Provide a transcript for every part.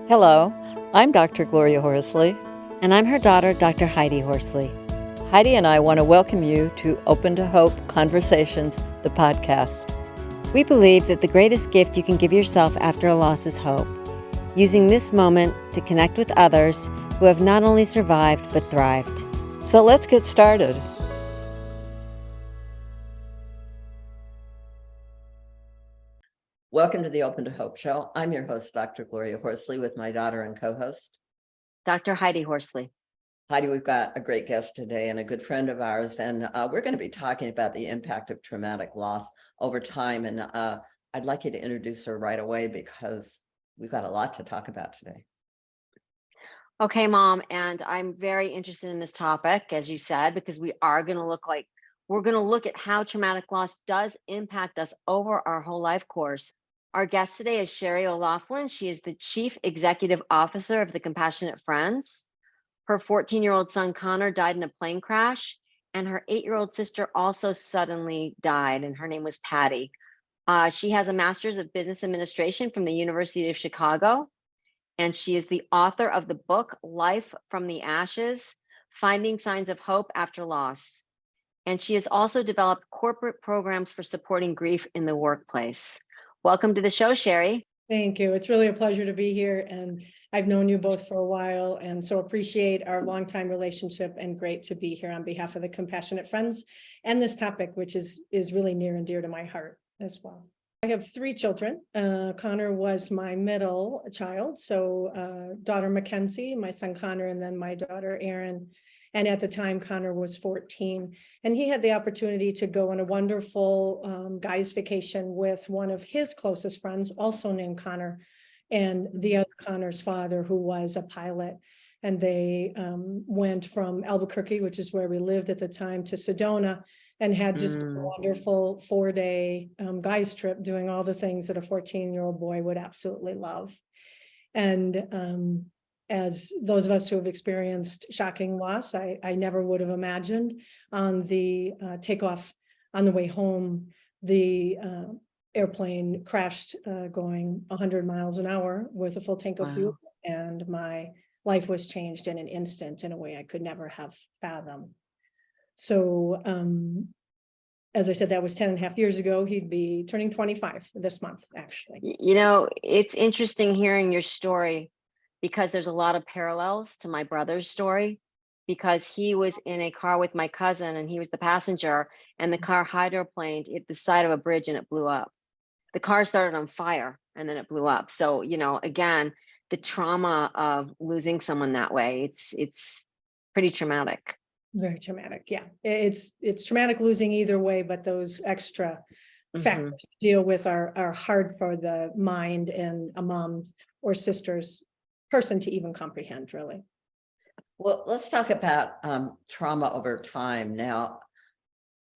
Hello, I'm Dr. Gloria Horsley. And I'm her daughter, Dr. Heidi Horsley. Heidi and I want to welcome you to Open to Hope Conversations, the podcast. We believe that the greatest gift you can give yourself after a loss is hope, using this moment to connect with others who have not only survived but thrived. So let's get started. Welcome to the Open to Hope show. I'm your host, Dr. Gloria Horsley, with my daughter and co-host, Dr. Heidi Horsley. Heidi. We've got a great guest today and a good friend of ours, and we're going to be talking about the impact of traumatic loss over time. And I'd like you to introduce her right away because we've got a lot to talk about today. Okay, Mom, and I'm very interested in this topic, as you said, because we're going to look at how traumatic loss does impact us over our whole life course. Our guest today is Shari O'Loughlin. She is the Chief Executive Officer of the Compassionate Friends. Her 14-year-old son, Connor, died in a plane crash, and her 8-year-old sister also suddenly died, and her name was Patty. She has a Master's of Business Administration from the University of Chicago, and she is the author of the book, Life from the Ashes, Finding Signs of Hope After Loss. And she has also developed corporate programs for supporting grief in the workplace. Welcome to the show, Shari. Thank you. It's really a pleasure to be here. And I've known you both for a while, and so appreciate our longtime relationship, and great to be here on behalf of the Compassionate Friends and this topic, which is really near and dear to my heart as well. I have 3 children. Connor was my middle child. So daughter Mackenzie, my son Connor, and then my daughter Erin. And at the time, Connor was 14, and he had the opportunity to go on a wonderful guy's vacation with one of his closest friends, also named Connor, and the other Connor's father, who was a pilot. And they went from Albuquerque, which is where we lived at the time, to Sedona, and had just a wonderful 4-day guy's trip, doing all the things that a 14-year-old boy would absolutely love. And as those of us who have experienced shocking loss, I never would have imagined on the takeoff on the way home, the airplane crashed going 100 miles an hour with a full tank of fuel, and my life was changed in an instant in a way I could never have fathomed. So as I said, that was 10.5 years ago. He'd be turning 25 this month, actually. You know, it's interesting hearing your story, because there's a lot of parallels to my brother's story, because he was in a car with my cousin and he was the passenger, and the car hydroplaned at the side of a bridge and it blew up. The car started on fire and then it blew up. So, you know, again, the trauma of losing someone that way, it's pretty traumatic. Very traumatic. Yeah, it's traumatic losing either way, but those extra factors to deal with are hard for the mind and a mom or sister's person to even comprehend, really. Well, let's talk about trauma over time now.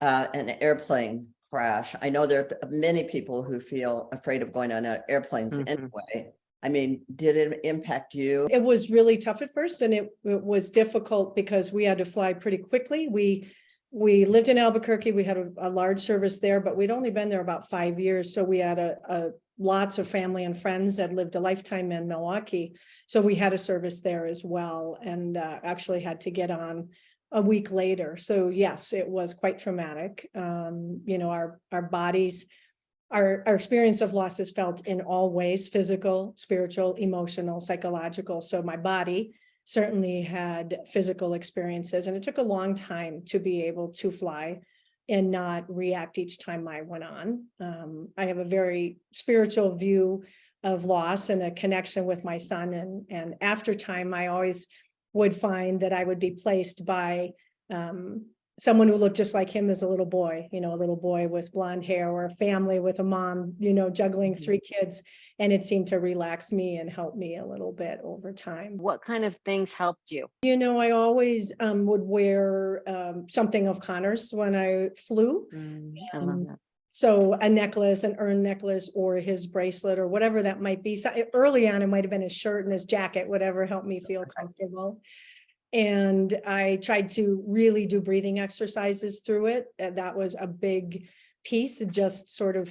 An airplane crash. I know there are many people who feel afraid of going on airplanes anyway. I mean, did it impact you? It was really tough at first, and it was difficult because we had to fly pretty quickly. We lived in Albuquerque. We had a large service there, but we'd only been there about 5 years. So we had lots of family and friends that lived a lifetime in Milwaukee. So we had a service there as well, and actually had to get on a week later. So yes, it was quite traumatic. You know, our bodies, our experience of loss is felt in all ways: physical, spiritual, emotional, psychological. So my body certainly had physical experiences, and it took a long time to be able to fly and not react each time I went on. I have a very spiritual view of loss and a connection with my son. And after time, I always would find that I would be placed by someone who looked just like him as a little boy, you know, a little boy with blonde hair, or a family with a mom, you know, juggling 3 kids. And it seemed to relax me and help me a little bit over time. What kind of things helped you? You know, I always would wear something of Connor's when I flew. I love that. So a necklace, an urn necklace, or his bracelet, or whatever that might be. So early on, it might have been his shirt and his jacket, whatever helped me feel comfortable. And I tried to really do breathing exercises through it. That was a big piece, just sort of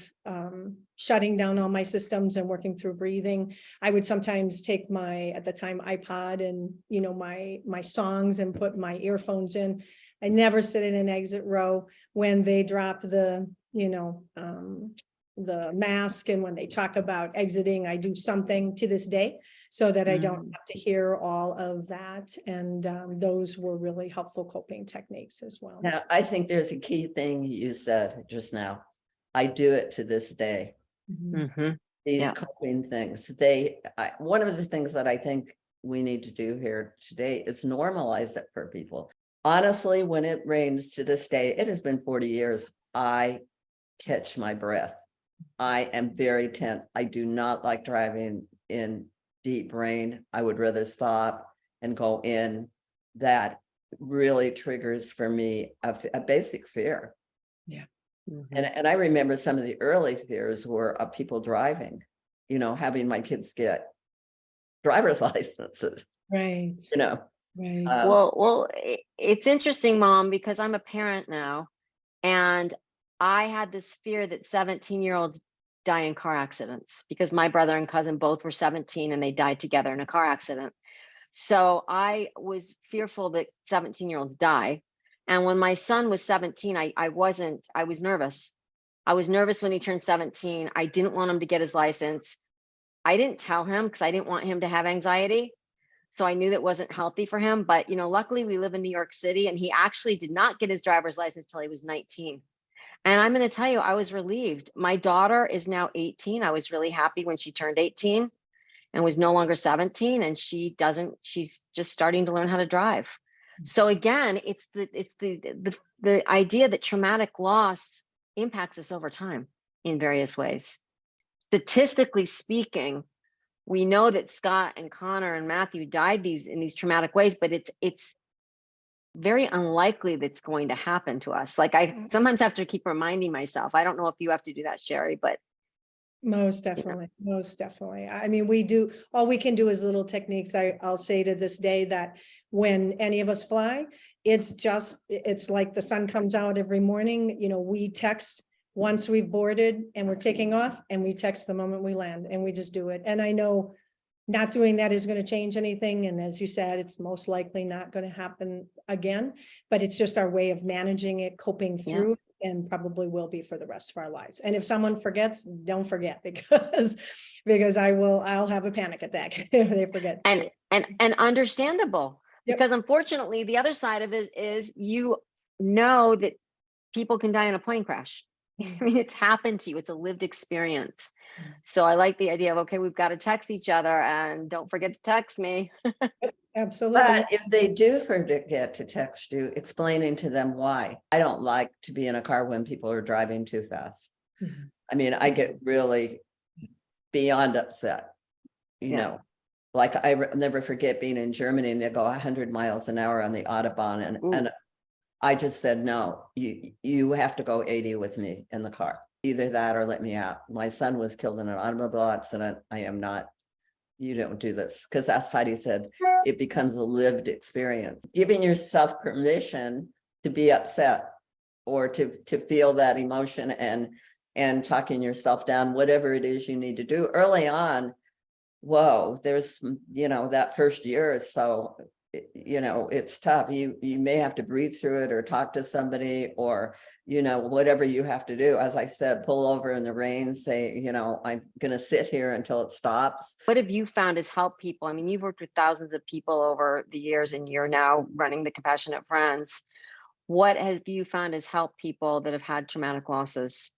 shutting down all my systems and working through breathing. I would sometimes take my, at the time, iPod and, you know, my songs and put my earphones in. I never sit in an exit row when they drop the, you know, the mask, and when they talk about exiting, I do something to this day so that I don't have to hear all of that. And those were really helpful coping techniques as well. Now, I think there's a key thing you said just now. I do it to this day. Mhm. These Yeah. coping things, one of the things that I think we need to do here today is normalize it for people. Honestly, when it rains to this day, it has been 40 years, I catch my breath. I am very tense. I do not like driving in deep rain. I would rather stop and go in. That really triggers for me a basic fear. Yeah. And I remember some of the early fears were of people driving, you know, having my kids get driver's licenses, Right. you know. Right. Well, it's interesting, Mom, because I'm a parent now, and I had this fear that 17-year-olds die in car accidents because my brother and cousin both were 17 and they died together in a car accident. So I was fearful that 17-year-olds die. And when my son was 17, I was nervous. I was nervous when he turned 17. I didn't want him to get his license. I didn't tell him because I didn't want him to have anxiety. So I knew that wasn't healthy for him. But, you know, luckily we live in New York City, and he actually did not get his driver's license till he was 19. And I'm going to tell you, I was relieved. My daughter is now 18. I was really happy when she turned 18 and was no longer 17. And she's just starting to learn how to drive. So again, it's the idea that traumatic loss impacts us over time in various ways. Statistically speaking, we know that Scott and Connor and Matthew died in these traumatic ways, but it's very unlikely that's going to happen to us. Like, I sometimes have to keep reminding myself. I don't know if you have to do that, Shari, but Most definitely, most definitely. I mean, all we can do is little techniques. I'll say to this day that when any of us fly, it's like the sun comes out every morning. You know, we text once we've boarded and we're taking off, and we text the moment we land, and we just do it. And I know not doing that is going to change anything. And as you said, it's most likely not going to happen again, but it's just our way of managing it, coping through it, and probably will be for the rest of our lives. And if someone forgets, don't forget, because I'll have a panic attack if they forget. And understandable. Yep. Because unfortunately, the other side of it is, you know, that people can die in a plane crash. I mean, it's happened to you. It's a lived experience. So I like the idea of, okay, we've got to text each other, and don't forget to text me. Absolutely. But if they do forget to text you, explaining to them why. I don't like to be in a car when people are driving too fast. Mhm. I mean, I get really beyond upset, you know. Like, never forget being in Germany, and they go 100 miles an hour on the Autobahn, and I just said, no, you have to go 80 with me in the car. Either that or let me out. My son was killed in an automobile accident. I am not, you don't do this. Because as Heidi said, it becomes a lived experience. Giving yourself permission to be upset, or to feel that emotion, and talking yourself down, whatever it is you need to do early on. Whoa, there's, you know, that first year or so, you know, it's tough. You may have to breathe through it, or talk to somebody, or, you know, whatever you have to do. As I said, pull over in the rain, say, you know, I'm going to sit here until it stops. What have you found has helped people? I mean, you've worked with thousands of people over the years, and you're now running the Compassionate Friends. What have you found has helped people that have had traumatic losses?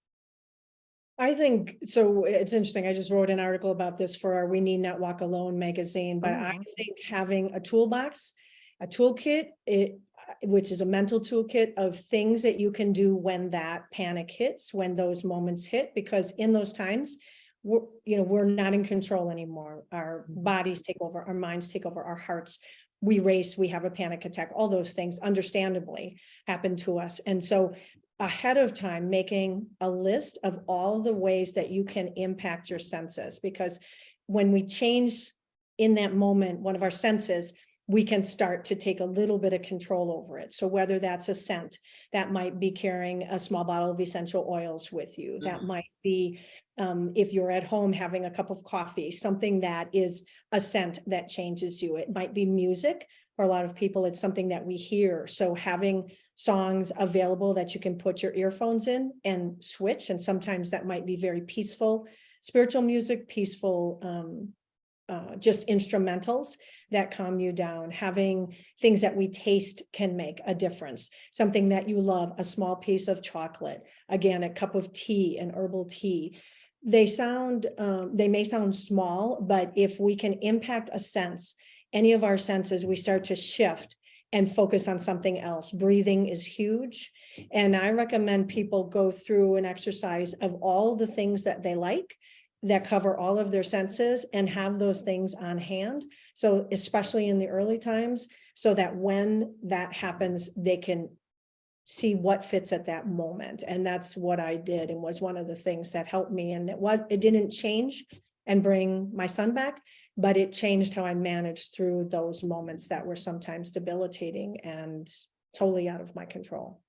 I think so. It's interesting. I just wrote an article about this for our We Need Not Walk Alone magazine, but I think having a toolbox, a toolkit, which is a mental toolkit of things that you can do when that panic hits, when those moments hit, because in those times, we're not in control anymore. Our bodies take over, our minds take over, our hearts. We race, we have a panic attack. All those things understandably happen to us. And so ahead of time, making a list of all the ways that you can impact your senses, because when we change in that moment, one of our senses, we can start to take a little bit of control over it. So whether that's a scent, that might be carrying a small bottle of essential oils with you. That might be, if you're at home having a cup of coffee, something that is a scent that changes you. It might be music. For a lot of people, it's something that we hear. So having songs available that you can put your earphones in and switch. And sometimes that might be very peaceful, spiritual music, peaceful, just instrumentals that calm you down. Having things that we taste can make a difference. Something that you love, a small piece of chocolate, again, a cup of tea, an herbal tea. They may sound small, but if we can impact a sense, any of our senses, we start to shift and focus on something else. Breathing is huge. And I recommend people go through an exercise of all the things that they like that cover all of their senses and have those things on hand. So especially in the early times, so that when that happens, they can see what fits at that moment. And that's what I did, and was one of the things that helped me. And it didn't change and bring my son back, but it changed how I managed through those moments that were sometimes debilitating and totally out of my control.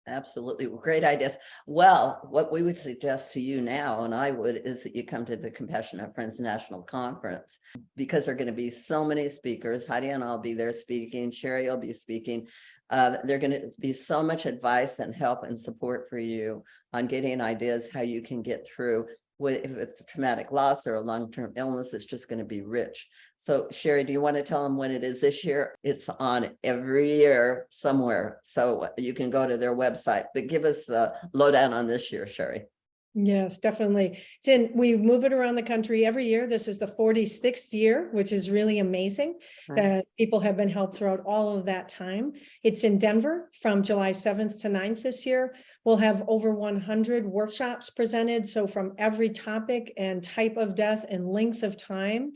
Absolutely. Great ideas. Well, what we would suggest to you now, and I would, is that you come to the Compassionate Friends National Conference, because there are going to be so many speakers. Heidi and I'll be there speaking. Shari will be speaking. There are going to be so much advice and help and support for you on getting ideas how you can get through. If it's a traumatic loss or a long-term illness, it's just going to be rich. So Shari, do you want to tell them when it is this year? It's on every year somewhere, so you can go to their website, but give us the lowdown on this year, Shari. Yes, definitely. We move it around the country every year. This is the 46th year, which is really amazing that people have been helped throughout all of that time. It's in Denver from July 7th to 9th this year. We'll have over 100 workshops presented. So from every topic and type of death and length of time.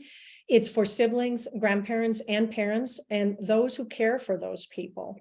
It's for siblings, grandparents, and parents, and those who care for those people.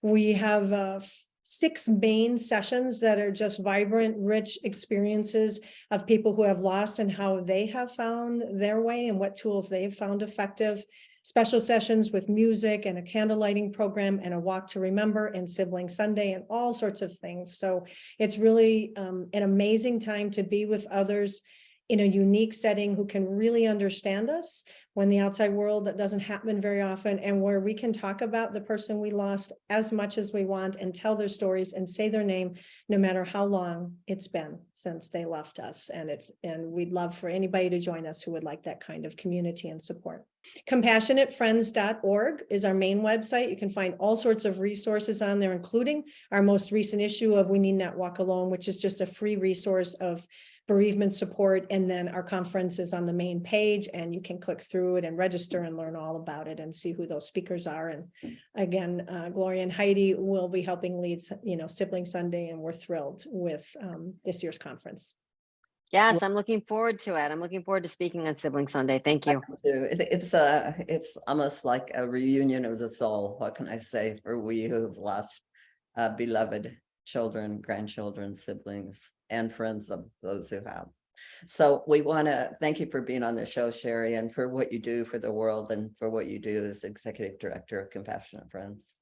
We have 6 main sessions that are just vibrant, rich experiences of people who have lost and how they have found their way and what tools they've found effective. Special sessions with music and a candle lighting program and a walk to remember and Sibling Sunday and all sorts of things. So it's really an amazing time to be with others in a unique setting who can really understand us when the outside world, that doesn't happen very often, and where we can talk about the person we lost as much as we want and tell their stories and say their name, no matter how long it's been since they left us. And we'd love for anybody to join us who would like that kind of community and support. CompassionateFriends.org is our main website. You can find all sorts of resources on there, including our most recent issue of We Need Not Walk Alone, which is just a free resource of bereavement support. And then our conference is on the main page, and you can click through it and register and learn all about it and see who those speakers are. And again, Gloria and Heidi will be helping lead, Sibling Sunday, and we're thrilled with this year's conference. Yes, I'm looking forward to it. I'm looking forward to speaking on Sibling Sunday. Thank you. It's almost like a reunion of the soul. What can I say for we who've lost beloved children, grandchildren, siblings, and friends of those who have. So we want to thank you for being on the show, Shari, and for what you do for the world and for what you do as Executive Director of Compassionate Friends.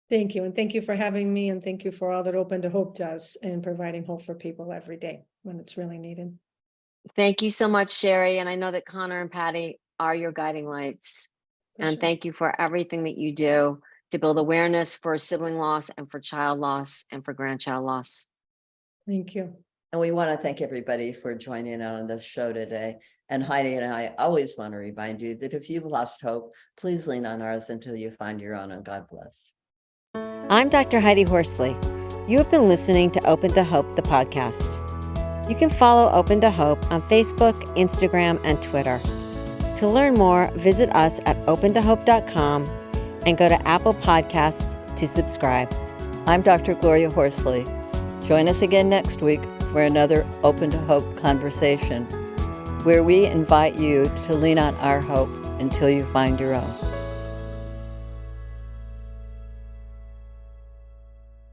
Thank you. And thank you for having me. And thank you for all that Open to Hope does in providing hope for people every day when it's really needed. Thank you so much, Shari. And I know that Connor and Patty are your guiding lights. And thank you for everything that you do to build awareness for sibling loss and for child loss and for grandchild loss. Thank you. And we want to thank everybody for joining on this show today. And Heidi and I always want to remind you that if you've lost hope, please lean on ours until you find your own, and God bless. I'm Dr. Heidi Horsley. You have been listening to Open to Hope, the podcast. You can follow Open to Hope on Facebook, Instagram, and Twitter. To learn more, visit us at opentohope.com and go to Apple Podcasts to subscribe. I'm Dr. Gloria Horsley. Join us again next week for another Open to Hope conversation, where we invite you to lean on our hope until you find your own.